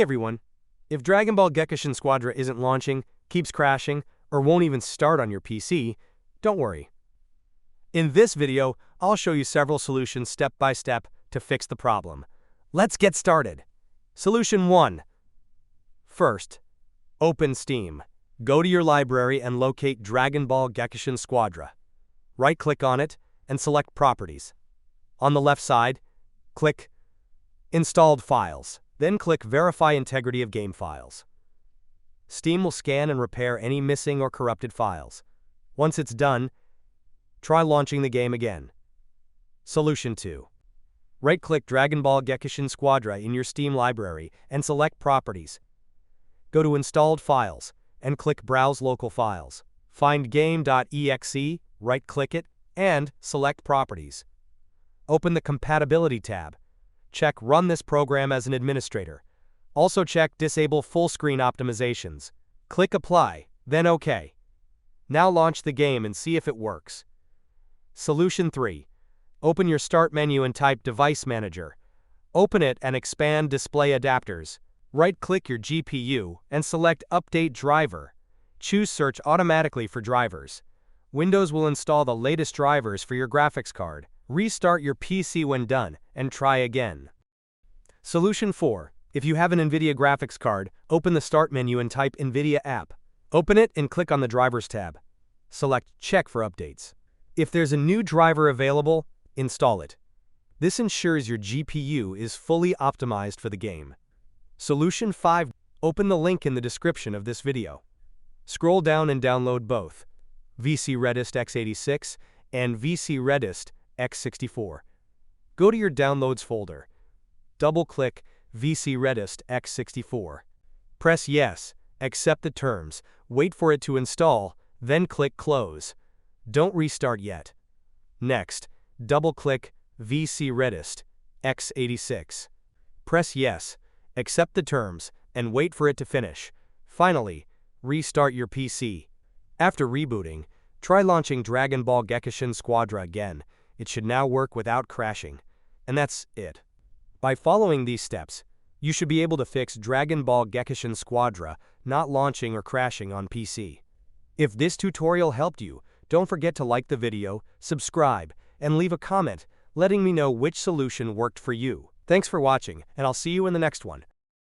Hey everyone! If Dragon Ball Gekishin Squadra isn't launching, keeps crashing, or won't even start on your PC, don't worry. In this video, I'll show you several solutions step by step to fix the problem. Let's get started. Solution 1. First, open Steam. Go to your library and locate Dragon Ball Gekishin Squadra. Right-click on it and select Properties. On the left side, click Installed Files. Then click Verify Integrity of Game Files. Steam will scan and repair any missing or corrupted files. Once it's done, try launching the game again. Solution 2. Right-click Dragon Ball Gekishin Squadra in your Steam library and select Properties. Go to Installed Files and click Browse Local Files. Find game.exe, right-click it, and select Properties. Open the Compatibility tab. Check Run this program as an administrator. Also check Disable Full Screen Optimizations. Click Apply, then OK. Now launch the game and see if it works. Solution 3. Open your Start menu and type Device Manager. Open it and expand Display Adapters. Right-click your GPU and select Update Driver. Choose Search automatically for drivers. Windows will install the latest drivers for your graphics card. Restart your PC when done, and try again. Solution 4. If you have an NVIDIA graphics card, open the Start menu and type NVIDIA App. Open it and click on the Drivers tab. Select Check for updates. If there's a new driver available, install it. This ensures your GPU is fully optimized for the game. Solution 5. Open the link in the description of this video. Scroll down and download both VC Redist x86 and VC Redist x64. Go to your Downloads folder. Double-click VC Redist x64. Press Yes, accept the terms, wait for it to install, then click Close. Don't restart yet. Next, double-click VC Redist x86. Press Yes, accept the terms, and wait for it to finish. Finally, restart your PC. After rebooting, try launching Dragon Ball Gekishin Squadra again. It should now work without crashing. And that's it. By following these steps, you should be able to fix Dragon Ball Gekishin Squadra not launching or crashing on PC. If this tutorial helped you, don't forget to like the video, subscribe, and leave a comment letting me know which solution worked for you. Thanks for watching, and I'll see you in the next one.